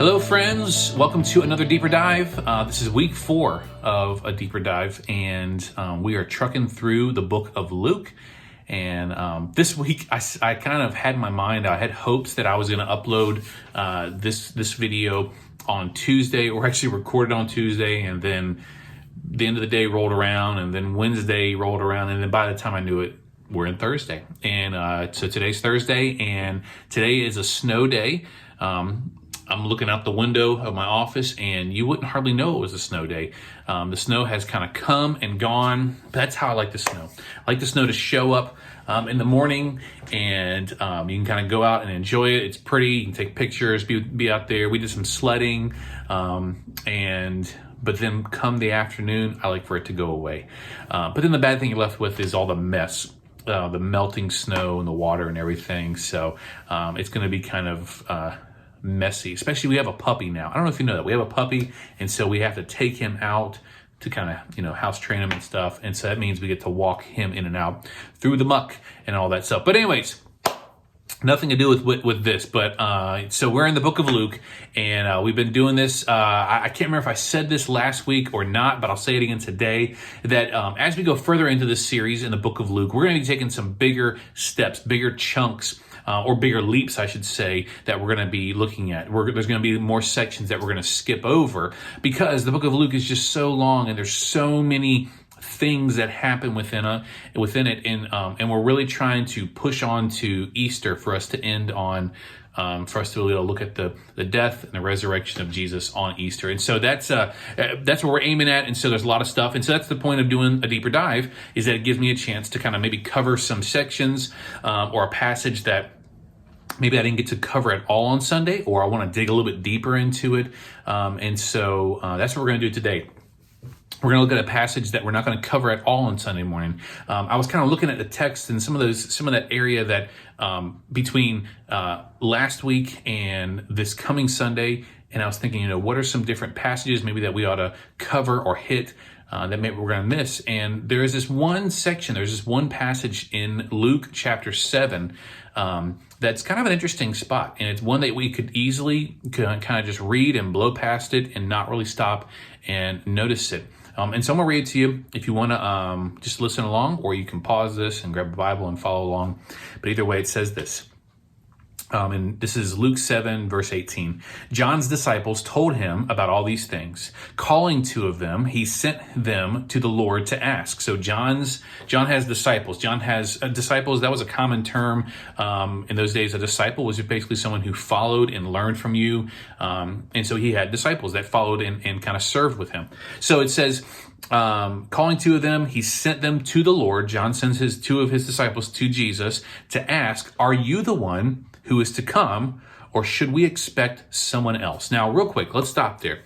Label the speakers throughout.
Speaker 1: Hello, friends. Welcome to another Deeper Dive. This is week 4 of a Deeper Dive, and we are trucking through the book of Luke. And this week, I kind of had in my mind, I had hopes that I was going to upload this video on Tuesday, or actually record it on Tuesday, and then the end of the day rolled around, and then Wednesday rolled around, and then by the time I knew it, we're in Thursday. And so today's Thursday, and today is a snow day. I'm looking out the window of my office, and you wouldn't hardly know it was a snow day. The snow has kind of come and gone. That's how I like the snow. I like the snow to show up in the morning, and you can kind of go out and enjoy it. It's pretty. You can take pictures, be out there. We did some sledding, but then come the afternoon, I like for it to go away. But then the bad thing you're left with is all the mess. The melting snow and the water and everything. So it's going to be kind of messy, especially we have a puppy now. I don't know if you know that we have a puppy, and so we have to take him out to kind of house train him and stuff, and so that means we get to walk him in and out through the muck and all that stuff. But anyways, nothing to do with this, but so we're in the book of Luke, and we've been doing this. I can't remember if I said this last week or not, but I'll say it again today, that as we go further into this series in the book of Luke, we're going to be taking some bigger steps, bigger chunks, or bigger leaps, I should say, that we're going to be looking at. There's going to be more sections that we're going to skip over, because the book of Luke is just so long, and there's so many things that happen within it, and we're really trying to push on to Easter for us to end on, for us to be able to look at the death and the resurrection of Jesus on Easter. And so that's what we're aiming at. And so there's a lot of stuff. And so that's the point of doing a deeper dive, is that it gives me a chance to kind of maybe cover some sections or a passage that maybe I didn't get to cover it all on Sunday, or I want to dig a little bit deeper into it. And so that's what we're going to do today. We're going to look at a passage that we're not going to cover at all on Sunday morning. I was kind of looking at the text and some of that area that between last week and this coming Sunday, and I was thinking, what are some different passages maybe that we ought to cover or hit that maybe we're going to miss. And there's this one passage in Luke chapter 7 that's kind of an interesting spot, and it's one that we could easily kind of just read and blow past it and not really stop and notice it. And so I'm going to read it to you if you want to just listen along, or you can pause this and grab a Bible and follow along. But either way, it says this. And this is Luke 7, verse 18. John's disciples told him about all these things. Calling 2 of them, he sent them to the Lord to ask. So John has disciples. John has disciples. That was a common term in those days. A disciple was basically someone who followed and learned from you. And so he had disciples that followed and kind of served with him. So it says, calling 2 of them, he sent them to the Lord. John sends 2 of his disciples to Jesus to ask, are you the one who is to come, or should we expect someone else? Now, real quick, let's stop there.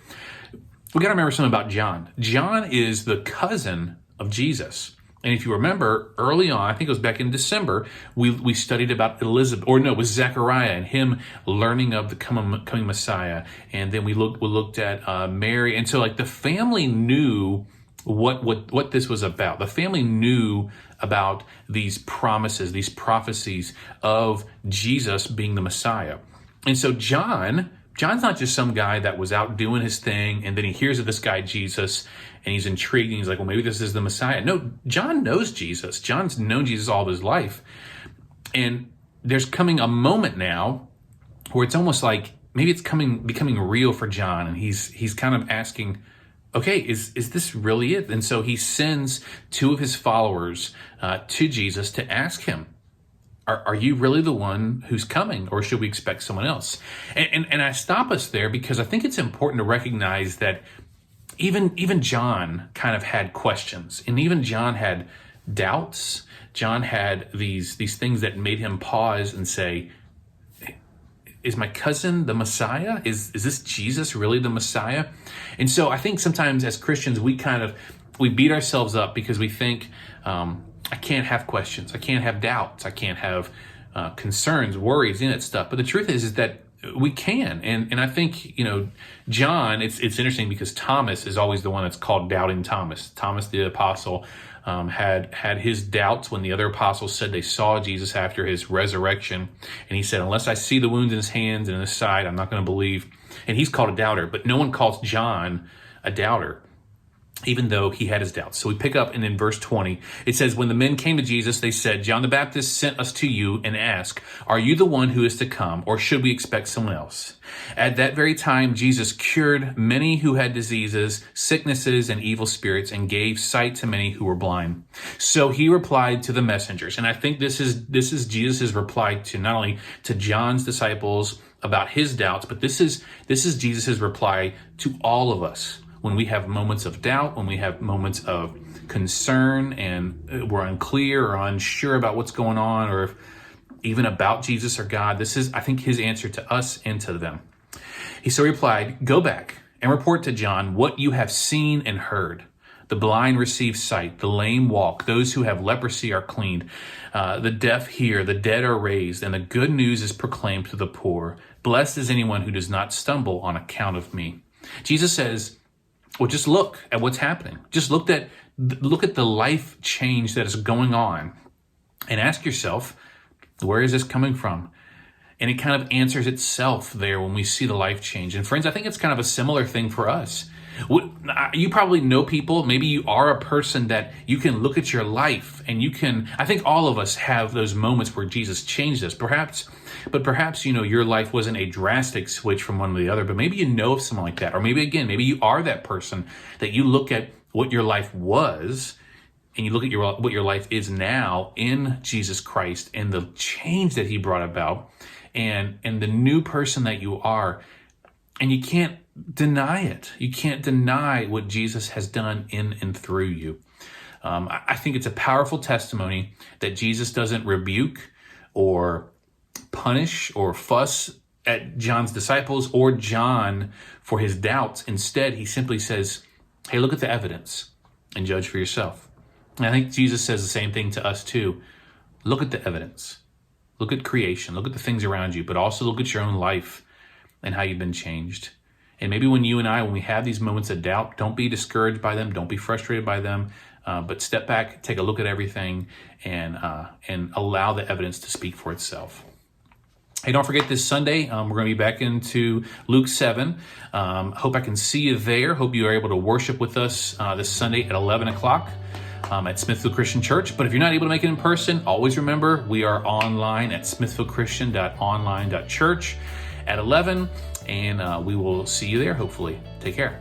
Speaker 1: We got to remember something about John. John is the cousin of Jesus. And if you remember, early on, I think it was back in December, we studied about it was Zechariah and him learning of the coming Messiah. And then we looked at Mary. And so the family knew what this was about. The family knew about these promises, these prophecies of Jesus being the Messiah. And so John's not just some guy that was out doing his thing, and then he hears of this guy Jesus, and he's intrigued, and he's like, well, maybe this is the Messiah. No, John knows Jesus. John's known Jesus all of his life. And there's coming a moment now where it's almost like maybe it's becoming real for John, and he's kind of asking, okay, is this really it? And so he sends 2 of his followers to Jesus to ask him, are you really the one who's coming, or should we expect someone else? And I stop us there because I think it's important to recognize that even John kind of had questions, and even John had doubts. John had these things that made him pause and say, is my cousin the Messiah? Is this Jesus really the Messiah? And so I think sometimes as Christians, we beat ourselves up because we think, I can't have questions. I can't have doubts. I can't have concerns, worries, in it stuff. But the truth is that we can. And I think, John, it's interesting because Thomas is always the one that's called Doubting Thomas. Thomas the Apostle had his doubts when the other apostles said they saw Jesus after his resurrection. And he said, unless I see the wounds in his hands and in his side, I'm not going to believe. And he's called a doubter, but no one calls John a doubter, even though he had his doubts. So we pick up, and in verse 20, it says, when the men came to Jesus, they said, John the Baptist sent us to you and asked, are you the one who is to come, or should we expect someone else? At that very time, Jesus cured many who had diseases, sicknesses, and evil spirits, and gave sight to many who were blind. So he replied to the messengers. And I think this is Jesus' reply to not only to John's disciples about his doubts, but this is Jesus' reply to all of us. When we have moments of doubt, when we have moments of concern and we're unclear or unsure about what's going on, or even about Jesus or God, this is, I think, his answer to us and to them. He so replied, go back and report to John what you have seen and heard. The blind receive sight, the lame walk, those who have leprosy are cleaned, the deaf hear, the dead are raised, and the good news is proclaimed to the poor. Blessed is anyone who does not stumble on account of me. Jesus says, well, just look at what's happening. Just look at the life change that is going on and ask yourself, where is this coming from? And it kind of answers itself there when we see the life change. And friends, I think it's kind of a similar thing for us. You probably know people, maybe you are a person that you can look at your life and I think all of us have those moments where Jesus changed us. Perhaps, your life wasn't a drastic switch from one to the other, but maybe you know of someone like that. Or maybe you are that person that you look at what your life was and you look at what your life is now in Jesus Christ and the change that he brought about and the new person that you are. And you can't deny it. You can't deny what Jesus has done in and through you. I think it's a powerful testimony that Jesus doesn't rebuke or punish or fuss at John's disciples or John for his doubts. Instead, he simply says, hey, look at the evidence and judge for yourself. And I think Jesus says the same thing to us too. Look at the evidence. Look at creation. Look at the things around you, but also look at your own life and how you've been changed. And maybe when we have these moments of doubt, don't be discouraged by them. Don't be frustrated by them. But step back, take a look at everything, and allow the evidence to speak for itself. Hey, don't forget this Sunday, we're going to be back into Luke 7. Hope I can see you there. Hope you are able to worship with us this Sunday at 11 o'clock at Smithfield Christian Church. But if you're not able to make it in person, always remember we are online at smithfieldchristian.online.church at 11. And we will see you there, hopefully. Take care.